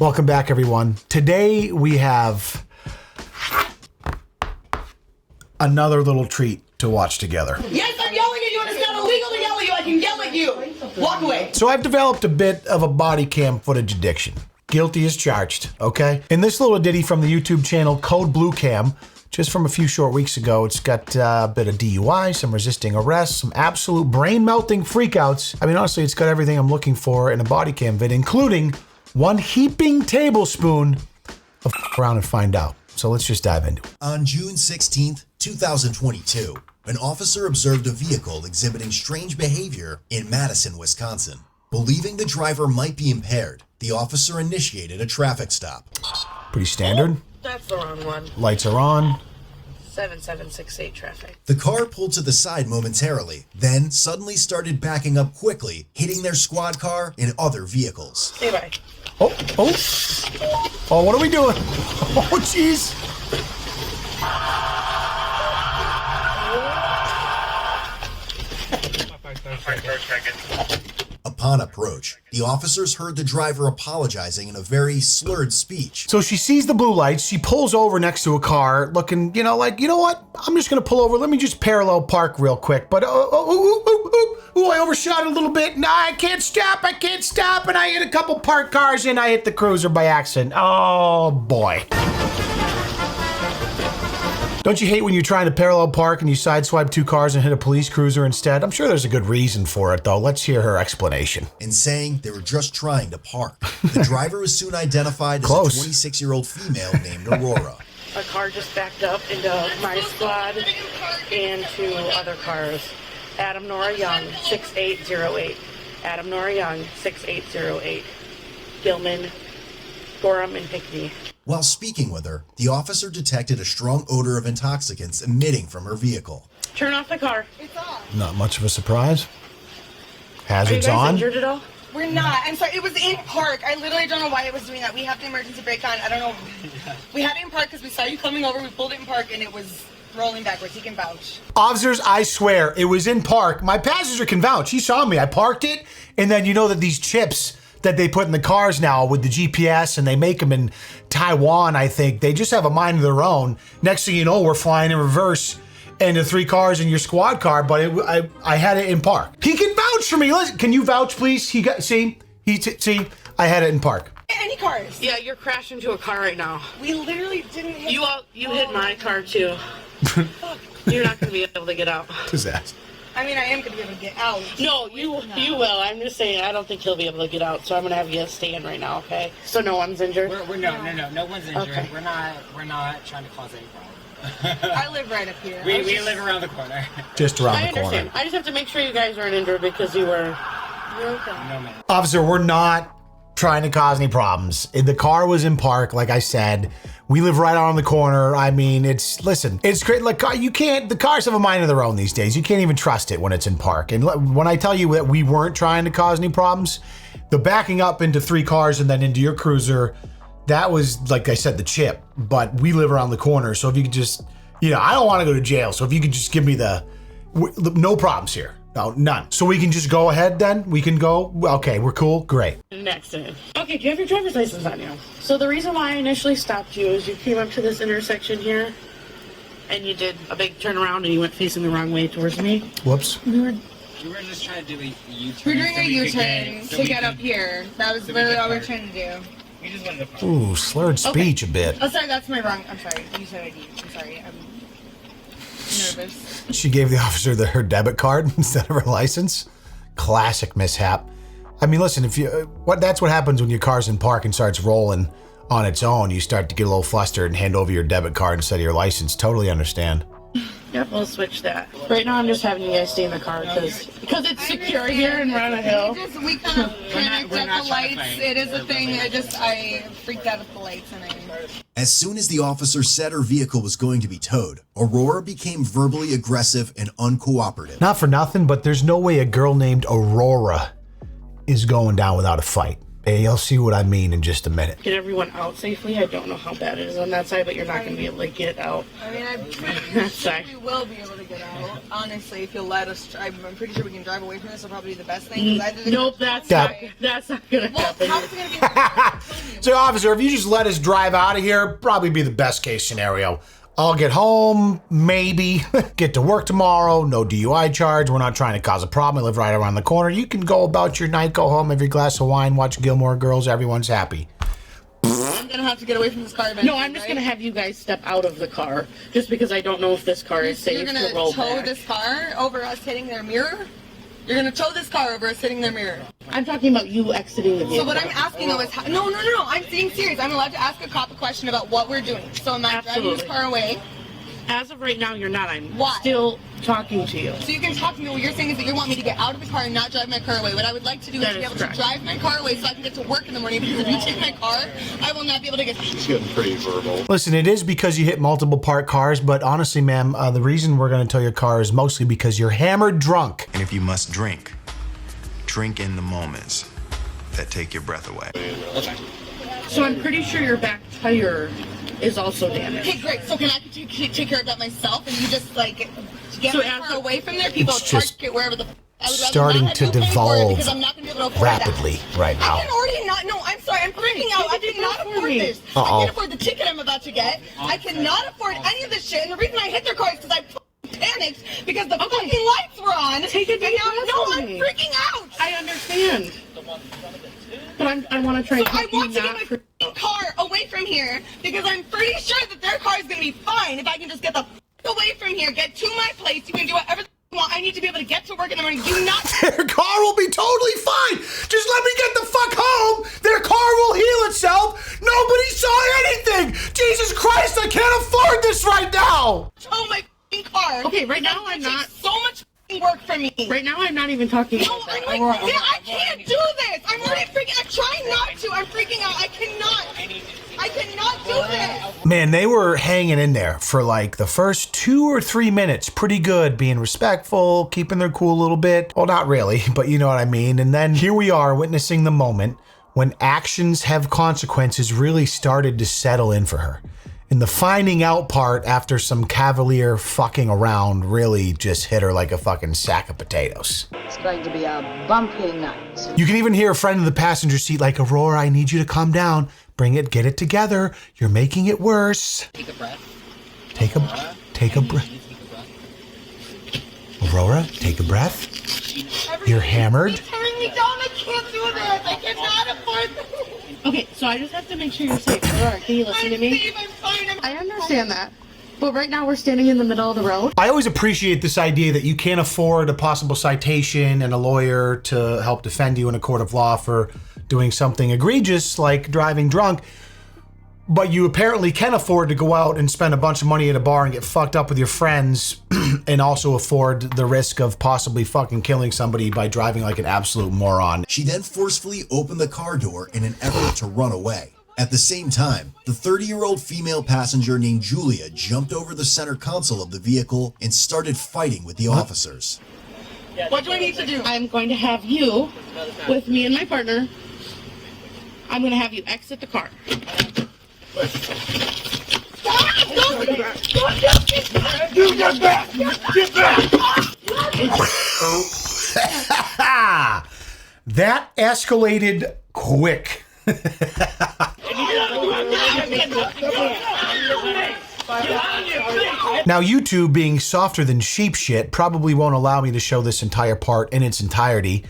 Welcome back, everyone. Today we have another little treat to watch together. Yes, I'm yelling at you, and it's not illegal to yell at you. I can yell at you. Walk away. So I've developed a bit of a body cam footage addiction. Guilty as charged, okay? In this little ditty from the YouTube channel Code Blue Cam, just from a few short weeks ago, it's got a bit of DUI, some resisting arrest, some absolute brain-melting freakouts. I mean, honestly, it's got everything I'm looking for in a body cam vid, including one heaping tablespoon of around and find out. So let's just dive into it. On June 16th, 2022, an officer observed a vehicle exhibiting strange behavior in Madison, Wisconsin. Believing the driver might be impaired, the officer initiated a traffic stop. Pretty standard. That's the wrong one. Lights are on. 7768 traffic. The car pulled to the side momentarily, then suddenly started backing up quickly, hitting their squad car and other vehicles. Hey, bye. Oh, what are we doing? Oh, jeez. Upon approach, the officers heard the driver apologizing in a very slurred speech. So she sees the blue lights. She pulls over next to a car looking, like, you know what? I'm just going to pull over. Let me just parallel park real quick. But, I overshot it a little bit. No, I can't stop. And I hit a couple parked cars and I hit the cruiser by accident. Oh, boy. Don't you hate when you're trying to parallel park and you sideswipe two cars and hit a police cruiser instead? I'm sure there's a good reason for it, though. Let's hear her explanation. And saying they were just trying to park. The driver was soon identified as a 26-year-old female named Aurora. A car just backed up into my squad and two other cars. Adam Nora Young, 6808. Adam Nora Young, 6808. Gilman, Gorham, and Pickney. While speaking with her, the officer detected a strong odor of intoxicants emitting from her vehicle. Turn off the car. It's off. Not much of a surprise. Hazards Are you guys on. injured at all? We're not. I'm sorry. It was in park. I literally don't know why it was doing that. We have the emergency brake on. I don't know. We had it in park because we saw you coming over. We pulled it in park, and it was rolling backwards. He can vouch. Officers, I swear, it was in park. My passenger can vouch. He saw me. I parked it, and then you know that these chips that they put in the cars now with the GPS, and they make them in Taiwan, I think. They just have a mind of their own. Next thing you know, we're flying in reverse into three cars in your squad car, but I had it in park. He can vouch for me. Listen, can you vouch, please? See, I had it in park. Any cars? Yeah, you're crashing into a car right now. We literally didn't hit You hit my car too. You're not going to be able to get out. Disaster. I mean, I am going to be able to get out. No, you will. I'm just saying, I don't think he'll be able to get out, so I'm going to have you stand right now, okay? So no one's injured? No one's injured. Okay. We're not trying to cause any problem. I live right up here. We live around the corner. Just around I the corner. understand. I just have to make sure you guys aren't injured because you're okay. No, man. Officer, we're not trying to cause any problems. The car was in park, like I said. We live right on the corner. I mean, it's great. Like, the cars have a mind of their own these days. You can't even trust it when it's in park. And when I tell you that we weren't trying to cause any problems, the backing up into three cars and then into your cruiser, that was, like I said, the chip. But we live around the corner. So if you could just, I don't want to go to jail. So if you could just give me no problems here. No, none. So we can just go ahead then? We can go? Okay, we're cool? Great. Next in. Okay, do you have your driver's license on you? So the reason why I initially stopped you is you came up to this intersection here, and you did a big turnaround, and you went facing the wrong way towards me. Whoops. We were just trying to do a U-turn. We're doing a U-turn to get up here. That was literally all we're trying to do. We just wanted to... Ooh, slurred speech a bit. Oh, sorry, that's my wrong. I'm sorry. You said ID. I'm sorry. I'm nervous. She gave the officer her debit card instead of her license. Classic mishap. I mean, listen, that's what happens when your car's in park and starts rolling on its own. You start to get a little flustered and hand over your debit card instead of your license. Totally understand. Yep, we'll switch that. Right now, I'm just having you guys stay in the car because it's secure here and we're on a hill. We kind of panicked at the lights. It is a thing. I freaked out at the lights and As soon as the officer said her vehicle was going to be towed, Aurora became verbally aggressive and uncooperative. Not for nothing, but there's no way a girl named Aurora is going down without a fight. Hey, you'll see what I mean in just a minute. Get everyone out safely. I don't know how bad it is on that side, but you're not going to be able to get out. I mean, I'm pretty That sure side. we will be able to get out. Honestly, if you'll let us, I'm pretty sure we can drive away from this. Will probably be the best thing. 'Cause either they're Nope, gonna that's not going to Well, happen. how's it gonna be? I'm telling you. So, officer, if you just let us drive out of here, probably be the best case scenario. I'll get home, maybe, get to work tomorrow, no DUI charge. We're not trying to cause a problem. I live right around the corner. You can go about your night, go home, have your glass of wine, watch Gilmore Girls. Everyone's happy. I'm gonna have to get away from this car eventually. No, I'm just going to have you guys step out of the car, just because I don't know if this car is safe You're to gonna roll tow back. this car over us hitting their mirror? You're gonna tow this car over us hitting their mirror. I'm talking about you exiting the vehicle. So what I'm asking though is, no, I'm being serious. I'm allowed to ask a cop a question about what we're doing. So am I driving this Absolutely. car away? As of right now, you're not. I'm Why? still talking to you. So you can talk to me. What you're saying is that you want me to get out of the car and not drive my car away. What I would like to do is That to be is able correct. to drive my car away so I can get to work in the morning. Because if you take my car, I will not be able to get. She's getting pretty verbal. Listen, it is because you hit multiple parked cars, but honestly, ma'am, the reason we're going to tow your car is mostly because you're hammered drunk. And if you must drink, drink in the moments that take your breath away. So I'm pretty sure your back tire is also damaged. Okay, great. So can I take care of that myself and you just like get So my as car a- away from there? People It's park just it wherever the. I would rather starting not to have you pay for it devolve because I'm not going to be able to afford that. rapidly right now. I can already not. No, I'm sorry. I'm freaking out. I Take it cannot down for afford me. this. Uh-oh. I can't afford the ticket I'm about to get. I cannot afford any of this shit. And the reason I hit their car is because I panicked because the fucking lights were on. Take a and deep now, breath no, for I'm me. freaking out. I understand. But I want to try So and I help you want to not. get my fucking car away from here because I'm pretty sure that their car is going to be fine if I can just get the away from here, get to my place. You can do whatever you want. I need to be able to get to work in the morning. Do not. Their car will be totally fine. Just let me get the fuck home. Their car will heal itself. Nobody saw anything. Jesus Christ, I can't afford this right now. Tow my fucking car. Okay, right now That's I'm gonna not. take so much fucking work from me. Right now I'm not even talking No, about I'm that. like, yeah, I can't do this. I'm already freaking. I'm trying not to. I'm freaking out. I cannot do this. Man, they were hanging in there for like the first 2 or 3 minutes. Pretty good, being respectful, keeping their cool a little bit. Well, not really, but you know what I mean. And then here we are witnessing the moment when actions have consequences really started to settle in for her. And the finding out part after some cavalier fucking around really just hit her like a fucking sack of potatoes. It's going to be a bumpy night. You can even hear a friend in the passenger seat like, Aurora, I need you to calm down. Bring it, get it together. You're making it worse. Take a breath. Take a breath. Take a breath. Aurora, take a breath. You're hammered. He's tearing me down. I can't do this. I cannot afford this. Okay, so I just have to make sure you're safe. Aurora, can you listen to I'm me? safe. I'm fine. I understand that. But right now we're standing in the middle of the road. I always appreciate this idea that you can't afford a possible citation and a lawyer to help defend you in a court of law for doing something egregious like driving drunk. But you apparently can afford to go out and spend a bunch of money at a bar and get fucked up with your friends and also afford the risk of possibly fucking killing somebody by driving like an absolute moron. She then forcefully opened the car door in an effort to run away. At the same time, the 30-year-old female passenger named Julia jumped over the center console of the vehicle and started fighting with the officers. What do I need to do? I'm going to have you with me and my partner. I'm going to have you exit the car. That escalated quick. Now, YouTube, being softer than sheep shit, probably won't allow me to show this entire part in its entirety.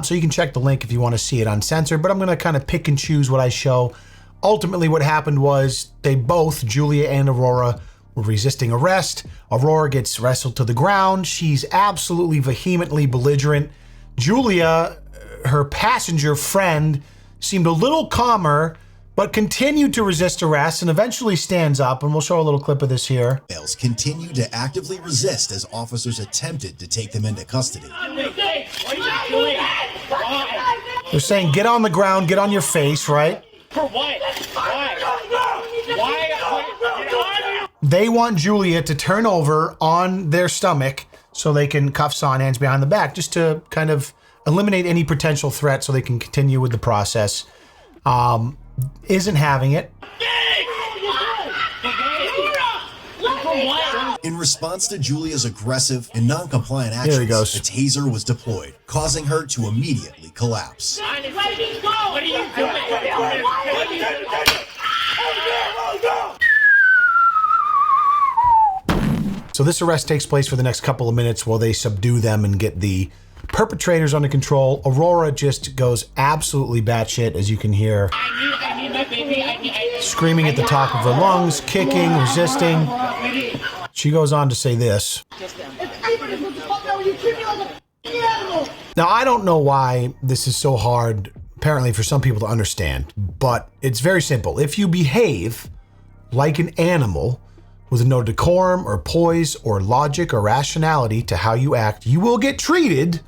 So you can check the link if you want to see it uncensored, but I'm going to kind of pick and choose what I show. Ultimately, what happened was they both, Julia and Aurora, were resisting arrest. Aurora gets wrestled to the ground. She's absolutely vehemently belligerent. Julia, her passenger friend, seemed a little calmer, but continued to resist arrest and eventually stands up, and we'll show a little clip of this here. Males continued to actively resist as officers attempted to take them into custody. They're saying, get on the ground, get on your face, right? For what? Why? Why? They want Julia to turn over on their stomach so they can cuffs on, hands behind the back, just to kind of eliminate any potential threat so they can continue with the process. Isn't having it. In response to Julia's aggressive and non-compliant actions, There he goes. a taser was deployed, causing her to immediately collapse. What are you doing? So this arrest takes place for the next couple of minutes while they subdue them and get the perpetrators under control. Aurora just goes absolutely batshit, as you can hear. I need my baby. Screaming at the top of her lungs, kicking, resisting. She goes on to say this. Now, I don't know why this is so hard, apparently, for some people to understand, but it's very simple. If you behave like an animal with no decorum or poise or logic or rationality to how you act, you will get treated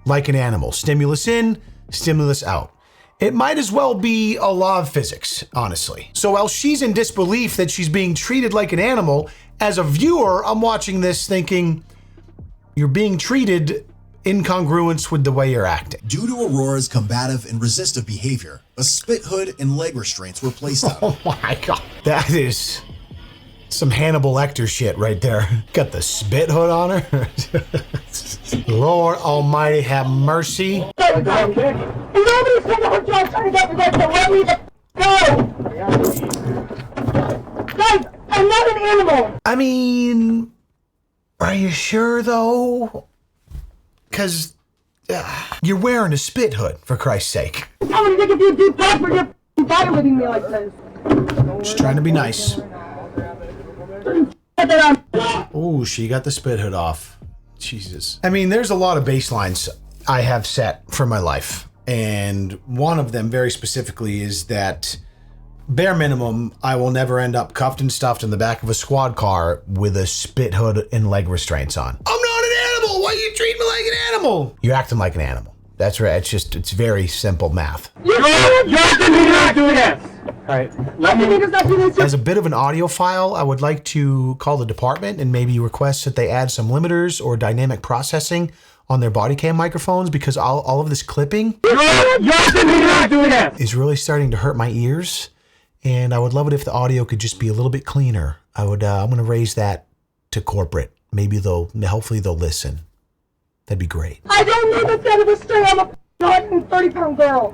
like an animal. Stimulus in, stimulus out. It might as well be a law of physics, honestly. So while she's in disbelief that she's being treated like an animal, as a viewer, I'm watching this thinking, you're being treated in congruence with the way you're acting. Due to Aurora's combative and resistive behavior, a spit hood and leg restraints were placed on her. Oh my God. That is some Hannibal Lecter shit right there. Got the spit hood on her. Lord Almighty, have mercy. Nobody's trying to hurt you. I'm trying to get you guys to let me go. Guys, I'm not an animal. I mean, are you sure though? Because you're wearing a spit hood, for Christ's sake. I'm gonna take a few deep breaths for you violating me like this. Just trying to be nice. Oh, she got the spit hood off. Jesus. I mean, there's a lot of baselines I have set for my life. And one of them very specifically is that bare minimum, I will never end up cuffed and stuffed in the back of a squad car with a spit hood and leg restraints on. I'm not an animal. Why you treat me like an animal? You're acting like an animal. That's right. It's very simple math. You're not doing this. All right. Let me just not do this. As a bit of an audiophile, I would like to call the department and maybe request that they add some limiters or dynamic processing on their body cam microphones, because all of this clipping is really starting to hurt my ears. And I would love it if the audio could just be a little bit cleaner. I'm going to raise that to corporate. Hopefully they'll listen. That'd be great. I don't need this kind of a string. I'm a 130-pound girl.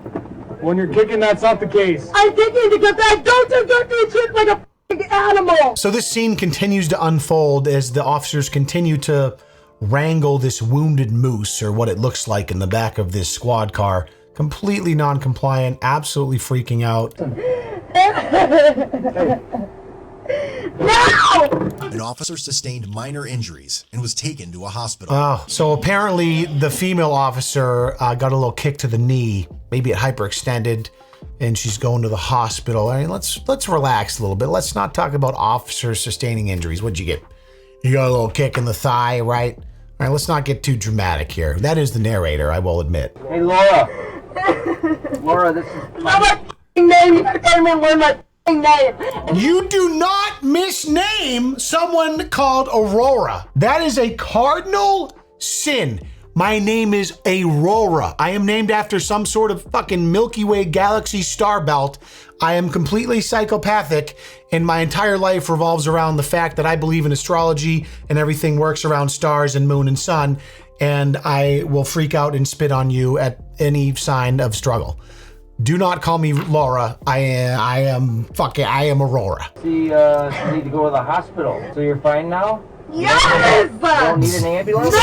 When you're kicking, that's not the case. I'm kicking to get back. Don't you get me treated like a animal. So this scene continues to unfold as the officers continue to wrangle this wounded moose, or what it looks like, in the back of this squad car. Completely non-compliant, absolutely freaking out. No! An officer sustained minor injuries and was taken to a hospital. Oh, so apparently the female officer got a little kick to the knee, maybe it hyperextended, and she's going to the hospital. I mean, let's relax a little bit. Let's not talk about officers sustaining injuries. What'd you get? You got a little kick in the thigh, right? All right, let's not get too dramatic here. That is the narrator, I will admit. Hey, Laura. Laura, this is... Not my name. You gotta come and learn my name. You do not misname someone called Aurora. That is a cardinal sin. My name is Aurora. I am named after some sort of fucking Milky Way galaxy star belt. I am completely psychopathic, and my entire life revolves around the fact that I believe in astrology and everything works around stars and moon and sun, and I will freak out and spit on you at any sign of struggle. Do not call me Laura. I am Aurora. See, you need to go to the hospital. So you're fine now? Yes! You don't need an ambulance? No!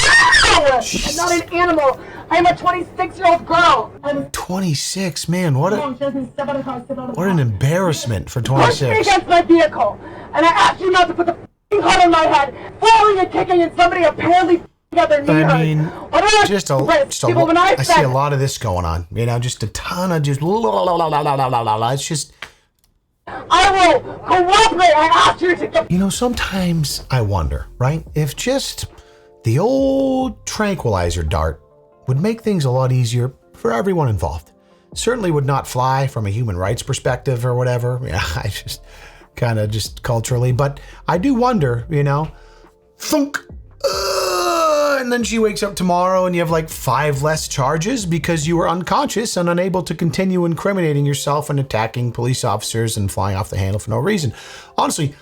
I'm not an animal. I'm a 26-year-old girl. 26, man, what What an embarrassment for Push me 26. against my vehicle, and I asked you not to put the f***ing hood on my head, falling and kicking, and somebody apparently got their knee hurt. I mean, What do I just People, when I I see a lot of this going on. You know, just a ton of just It's just, I will cooperate. I asked you to get. you know, sometimes I wonder, right? If just the old tranquilizer dart would make things a lot easier for everyone involved. Certainly would not fly from a human rights perspective or whatever. Yeah, I just kind of just culturally, but I do wonder, you know, thunk. and then she wakes up tomorrow and you have like 5 less charges because you were unconscious and unable to continue incriminating yourself and attacking police officers and flying off the handle for no reason. Honestly,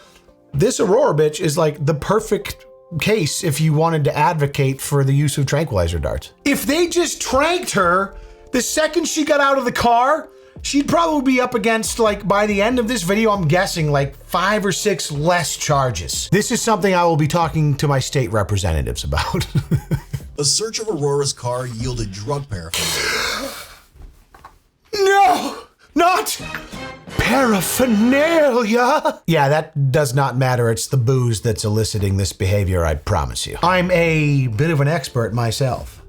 this Aurora bitch is like the perfect case if you wanted to advocate for the use of tranquilizer darts. If they just tranked her the second she got out of the car, she'd probably be up against, like, by the end of this video, I'm guessing like 5 or 6 less charges. This is something I will be talking to my state representatives about. A search of Aurora's car yielded drug paraphernalia. No, not paraphernalia. Yeah, that does not matter. It's the booze that's eliciting this behavior, I promise you. I'm a bit of an expert myself.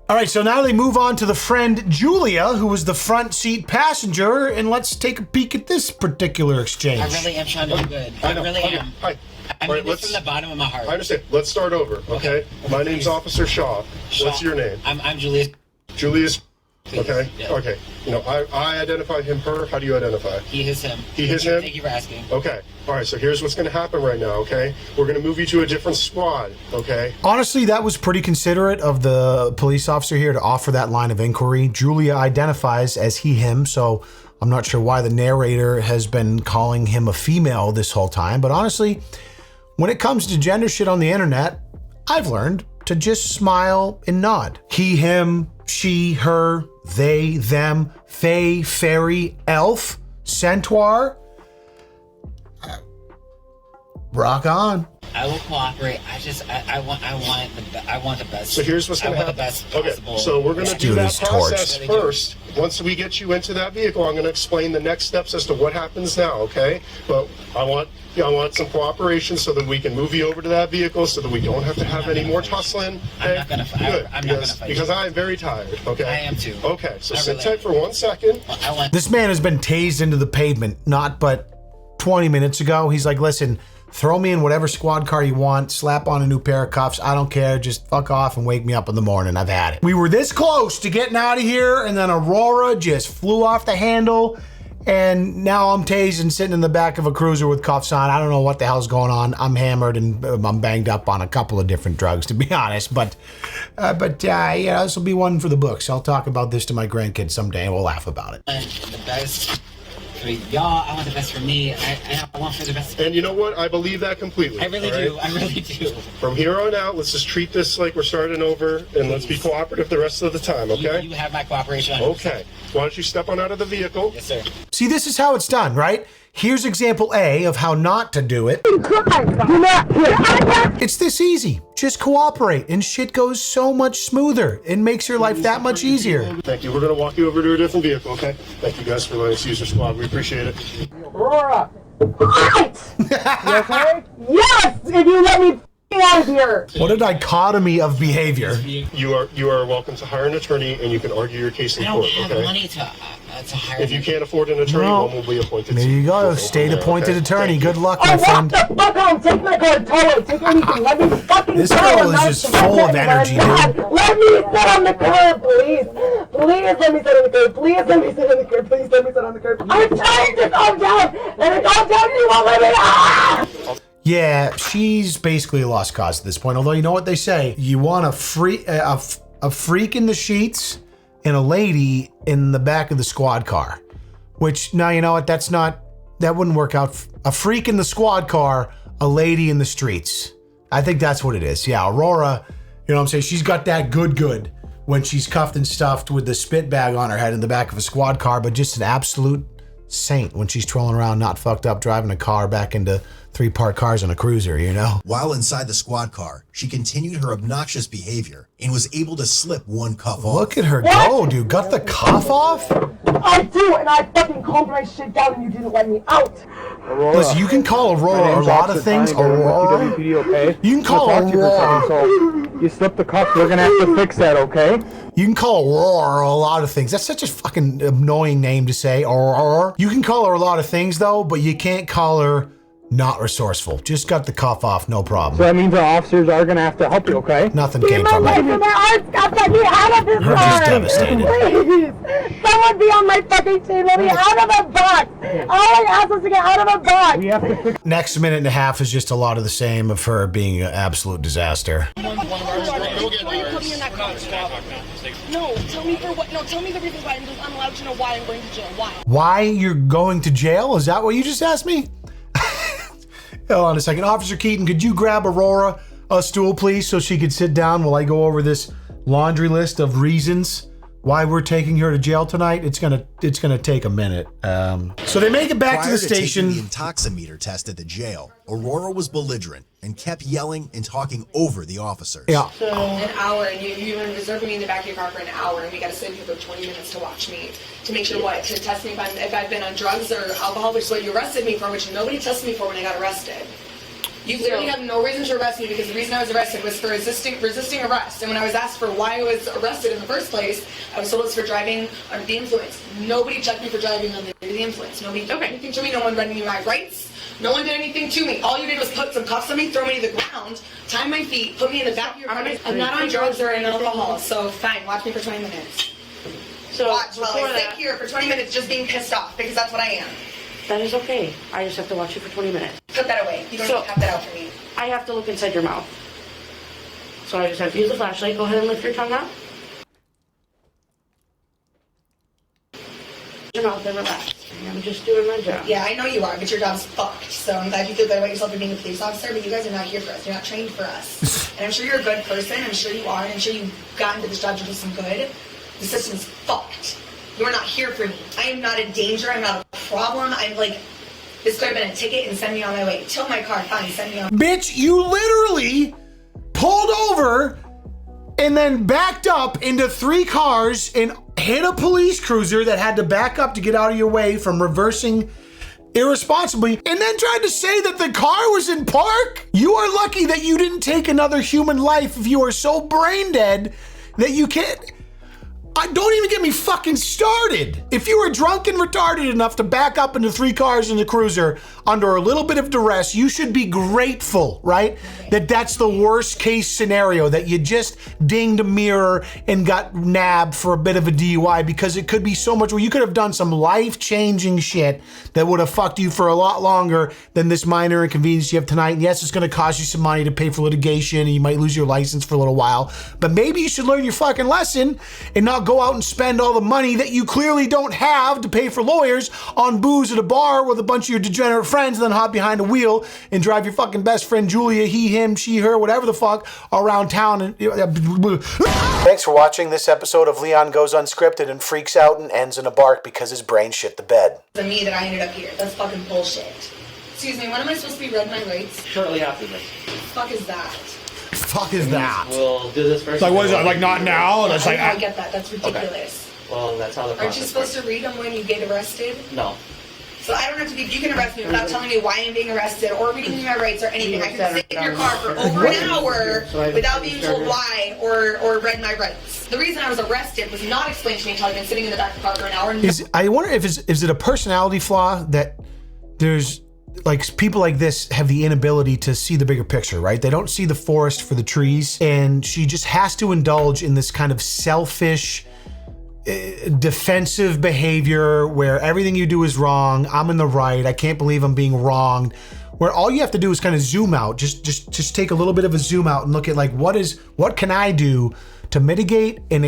All right, so now they move on to the friend Julia, who was the front seat passenger, and let's take a peek at this particular exchange. I really am trying to do good. I really am. Hi. I mean this from the bottom of my heart. I understand. Let's start over, okay? My name's Officer Shaw. What's your name? I'm Julius. Julius. Please. Okay. Yeah. Okay. You know, I identify him, her. How do you identify? He, his, him. He, his, him? Thank you for asking. Okay. All right, so here's what's going to happen right now, okay? We're going to move you to a different squad, okay? Honestly, that was pretty considerate of the police officer here to offer that line of inquiry. Julia identifies as he, him, so I'm not sure why the narrator has been calling him a female this whole time, but honestly, when it comes to gender shit on the internet, I've learned to just smile and nod. He, him, she, her, they, them, fae, fairy, elf, centaur. Rock on. I will cooperate. I want the best. So here's what's going to happen. The best okay, possible. so we're going to do that process torched. first. Once we get you into that vehicle, I'm going to explain the next steps as to what happens now, okay? But I want some cooperation so that we can move you over to that vehicle so that we don't have to have any more tussling. Okay? I'm not going to fight. Good, I'm not going to fight. because I am very tired, okay? I am too. Okay, so sit really tight for 1 second. This man has been tased into the pavement, not but 20 minutes ago. He's like, listen, throw me in whatever squad car you want, slap on a new pair of cuffs, I don't care, just fuck off and wake me up in the morning, I've had it. We were this close to getting out of here, and then Aurora just flew off the handle, and now I'm tased and sitting in the back of a cruiser with cuffs on. I don't know what the hell's going on. I'm hammered and I'm banged up on a couple of different drugs, to be honest, but yeah, this will be one for the books. I'll talk about this to my grandkids someday, and we'll laugh about it. The best for y'all, I want the best for me. I want for the best. And you know what? I believe that completely. I really do. I really do. From here on out, let's just treat this like we're starting over, and let's be cooperative the rest of the time, okay? You have my cooperation. Okay. Why don't you step on out of the vehicle? Yes, sir. See, this is how it's done, right? Here's example A of how not to do it. It's this easy. Just cooperate and shit goes so much smoother. It makes your life that much easier. Thank you. We're going to walk you over to a different vehicle, okay? Thank you guys for letting us use your squad. We appreciate it. Aurora! What? You okay? Yes! If you let me out of here! What a dichotomy of behavior. You are welcome to hire an attorney, and you can argue your case in court, okay? I don't have money to hire. If you can't afford an attorney, one will be appointed. There you go, state-appointed attorney. Good luck, my Oh, friend. what the fuck on? Take my car, totally. Take anything. Let me fucking This go. girl I'm is not just supposed full of to, energy, God, dude. Let me sit on the curb, please. Please let me sit on the curb. Please let me sit on the curb. Please let me sit on the curb. I'm trying to calm down, and I calm down, you won't let me. Ah! Yeah, she's basically a lost cause at this point. Although, you know what they say? You want a freak in the sheets and a lady in the back of the squad car. Which, now you know what? That wouldn't work out. A freak in the squad car, a lady in the streets. I think that's what it is. Yeah, Aurora, you know what I'm saying? She's got that good when she's cuffed and stuffed with the spit bag on her head in the back of a squad car, but just an absolute saint when she's trolling around, not fucked up, driving a car back into 3 parked cars on a cruiser, you know? While inside the squad car, she continued her obnoxious behavior and was able to slip one cuff off. Look at her go, dude. Got the cuff off? I do, and I fucking calmed my shit down, and you didn't let me out. Aurora. Listen, you can call Aurora a lot of things. Aurora. Okay? You can call Aurora. So you slipped the cuff. We're gonna have to fix that, okay? You can call Aurora a lot of things. That's such a fucking annoying name to say, Aurora. You can call her a lot of things, though, but you can't call her not resourceful. Just got the cuff off, no problem. So that means our officers are gonna have to help you, okay? Nothing came from it. My heart stopped. Let me out of this We're just devastated. Please, someone be on my fucking team. Let me out of the box. All I asked was to get out of the box. We have to fix. Next minute and a half is just a lot of the same of her being an absolute disaster. No, tell me for what? No, tell me the reason why I'm allowed to know why I'm going to jail. Why? Why you're going to jail? Is that what you just asked me? Hold on a second. Officer Keaton, could you grab Aurora a stool, please, so she could sit down while I go over this laundry list of reasons why we're taking her to jail tonight? It's gonna take a minute. So they make it back to the station. Taking the intoximeter test at the jail, Aurora was belligerent and kept yelling and talking over the officers. Yeah. So an hour, and you've been reserving me in the back of your car for an hour, and we got to sit here for 20 minutes to watch me, to make sure what? To test me if I've been on drugs or alcohol, which is what you arrested me for, which nobody tested me for when I got arrested. You literally have no reason to arrest me because the reason I was arrested was for resisting arrest. And when I was asked for why I was arrested in the first place, I was told it was for driving under the influence. Nobody checked me for driving under the influence. Nobody did anything to me. No one read me my rights. No one did anything to me. All you did was put some cuffs on me, throw me to the ground, tie my feet, put me in the back of your car. I'm not on drugs or alcohol, so fine, watch me for 20 minutes. So Watch while I sit that, here for 20 minutes just being pissed off, because that's what I am. that is okay. I just have to watch you for 20 minutes. Put that away. You don't So- have to have that out for me. I have to look inside your mouth. So I just have to use the flashlight. Go ahead and lift your tongue out. Your mouth and relax. I'm just doing my job. Yeah, I know you are, but your job's fucked. So I'm glad you feel better about yourself for being a police officer, but you guys are not here for us. You're not trained for us. And I'm sure you're a good person. I'm sure you are. And I'm sure you got into this job to do some good. The system's fucked. You're not here for me. I am not a danger. I'm not a problem. I'm like, this could have been a ticket and send me on my way. Tow my car, fine, send me on. Bitch, you literally pulled over and then backed up into 3 cars and hit a police cruiser that had to back up to get out of your way from reversing irresponsibly, and then tried to say that the car was in park. You are lucky that you didn't take another human life if you are so brain dead that you can't. Don't even get me fucking started. If you were drunk and retarded enough to back up into 3 cars in the cruiser under a little bit of duress, you should be grateful, right? That that's the worst case scenario, that you just dinged a mirror and got nabbed for a bit of a DUI, because it could be so much where you could have done some life-changing shit that would have fucked you for a lot longer than this minor inconvenience you have tonight. And yes, it's gonna cost you some money to pay for litigation and you might lose your license for a little while, but maybe you should learn your fucking lesson and not go out and spend all the money that you clearly don't have to pay for lawyers on booze at a bar with a bunch of your degenerate friends, and then hop behind a wheel and drive your fucking best friend Julia, he, him, she, her, whatever the fuck, around town. And thanks for watching this episode of Leon Goes Unscripted and freaks out and ends in a bark because his brain shit the bed. The me that I ended up here. That's fucking bullshit. Excuse me, when am I supposed to be read my rights? Shortly after this. Fuck is that? Fuck is that? We'll do this first. Like, what is that? Like, not now? And it's like, I don't get that. That's ridiculous. Well, that's how the process Aren't you supposed to read them when you get arrested? No. So I don't have to be, you can arrest me without telling me why I'm being arrested or reading me my rights or anything. I can sit in your car for over an hour without being told why or read my rights. The reason I was arrested was not explained to me until I've been sitting in the back of the car for an hour. I wonder if is it a personality flaw that there's, like, people like this have the inability to see the bigger picture, right? They don't see the forest for the trees, and she just has to indulge in this kind of selfish, defensive behavior where everything you do is wrong. I'm in the right. I can't believe I'm being wronged. Where all you have to do is kind of zoom out, just take a little bit of a zoom out and look at, like, what can I do to mitigate and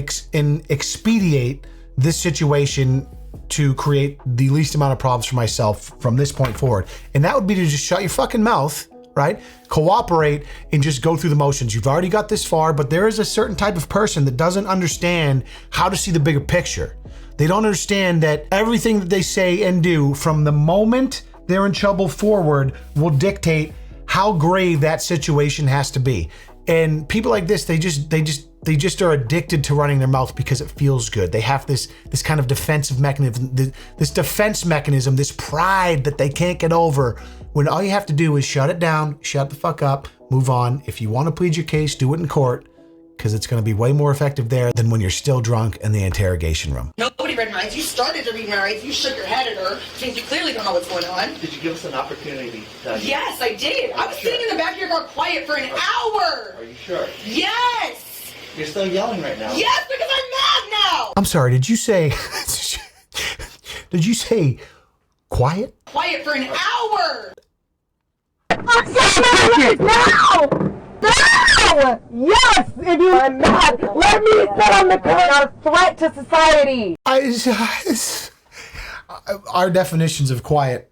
expedite this situation to create the least amount of problems for myself from this point forward. And that would be to just shut your fucking mouth, right? Cooperate and just go through the motions. You've already got this far, but there is a certain type of person that doesn't understand how to see the bigger picture. They don't understand that everything that they say and do from the moment they're in trouble forward will dictate how grave that situation has to be. And people like this, they just are addicted to running their mouth because it feels good. They have this kind of defensive mechanism, this defense mechanism, this pride that they can't get over, when all you have to do is shut it down, shut the fuck up, move on. If you want to plead your case, do it in court. because it's going to be way more effective there than when you're still drunk in the interrogation room. Nobody read my rights. You started to read my rights. You shook your head at her, which means you clearly don't know what's going on. Did you give us an opportunity? Yes, I did. I was sitting in the back of your car quiet for an hour. Are you sure? Yes. You're still yelling right now. Yes, because I'm mad now. I'm sorry, did you say... did you say quiet? Quiet for an hour. I'm saying now! No! Yes! If you are mad, let me sit on the curb. Not a threat to society. Our definitions of quiet,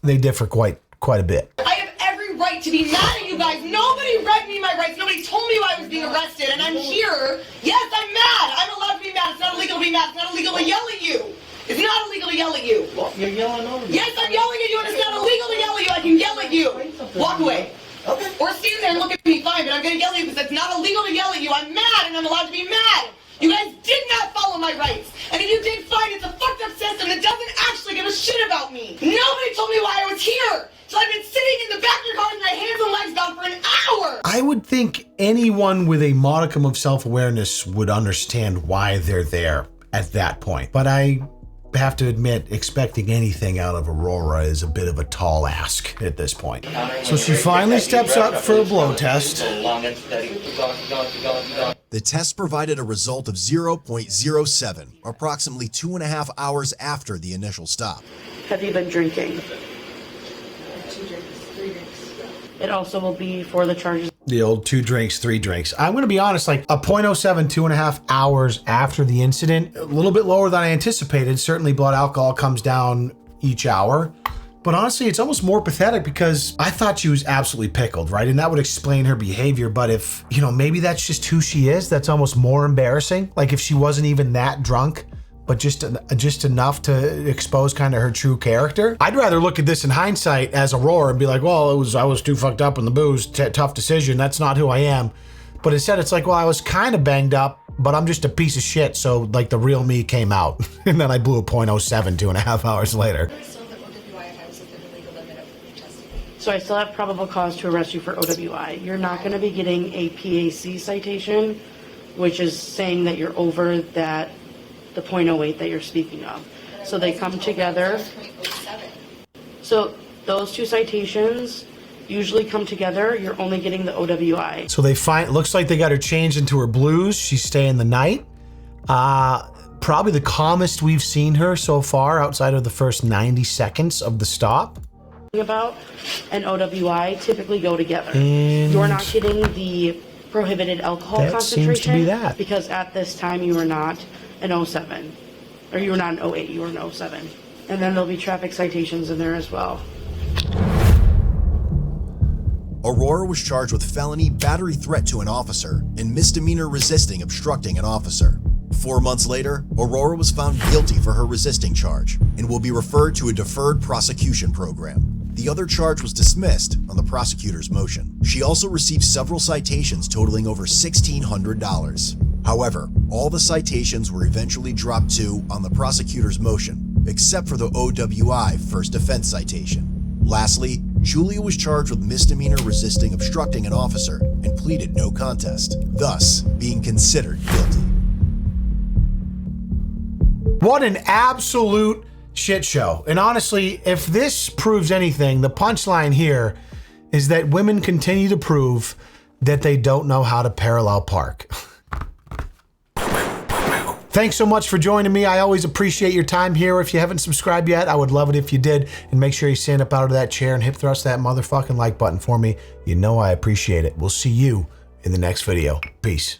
they differ quite a bit. I have every right to be mad at you guys. Nobody read me my rights. Nobody told me why I was being arrested, and I'm here. Yes, I'm mad. I'm allowed to be mad. It's not illegal to be mad. It's not illegal to yell at you. It's not illegal to yell at you. Well, you're yelling over me. Yes, I'm yelling at you, and it's not illegal to yell at you. I can yell at you. Walk away. Okay. Or stand there and look at me fine, but I'm going to yell at you because it's not illegal to yell at you. I'm mad, and I'm allowed to be mad. You guys did not follow my rights. And if you did, fine. It's a fucked up system that doesn't actually give a shit about me. Nobody told me why I was here. So I've been sitting in the back of your car with my hands and legs down for an hour. I would think anyone with a modicum of self-awareness would understand why they're there at that point. But I have to admit, expecting anything out of Aurora is a bit of a tall ask at this point. So she finally steps up for a blow test. The test provided a result of 0.07, approximately 2.5 hours after the initial stop. Have you been drinking? 2 drinks, 3 drinks. It also will be for the charges. The old 2 drinks, 3 drinks. I'm going to be honest, like a 0.07, 2.5 hours after the incident, a little bit lower than I anticipated. Certainly blood alcohol comes down each hour. But honestly, it's almost more pathetic because I thought she was absolutely pickled, right? And that would explain her behavior. But if, maybe that's just who she is, that's almost more embarrassing. Like if she wasn't even that drunk, but just enough to expose kind of her true character. I'd rather look at this in hindsight as Aurora and be like, well, I was too fucked up in the booze, tough decision, that's not who I am. But instead it's like, well, I was kind of banged up, but I'm just a piece of shit, so like the real me came out. And then I blew a 0.07 2.5 hours later. So I still have probable cause to arrest you for OWI. You're not going to be getting a PAC citation, which is saying that you're over the 0.08 that you're speaking of. So they come together. So those 2 citations usually come together. You're only getting the OWI. So looks like they got her changed into her blues. She's staying the night. Probably the calmest we've seen her so far outside of the first 90 seconds of the stop. About and OWI typically go together. And you're not getting the prohibited alcohol that concentration seems to be that. Because at this time you were not an 07, or you were not an 08, you were an 07. And then there'll be traffic citations in there as well. Aurora was charged with felony battery threat to an officer and misdemeanor resisting obstructing an officer. 4 months later, Aurora was found guilty for her resisting charge and will be referred to a deferred prosecution program. The other charge was dismissed on the prosecutor's motion. She also received several citations totaling over $1,600. However, all the citations were eventually dropped to on the prosecutor's motion, except for the OWI first offense citation. Lastly, Julia was charged with misdemeanor resisting obstructing an officer and pleaded no contest, thus being considered guilty. What an absolute shit show. And honestly, if this proves anything, the punchline here is that women continue to prove that they don't know how to parallel park. Thanks so much for joining me. I always appreciate your time here. If you haven't subscribed yet, I would love it if you did. And make sure you stand up out of that chair and hip thrust that motherfucking like button for me. You know I appreciate it. We'll see you in the next video. Peace.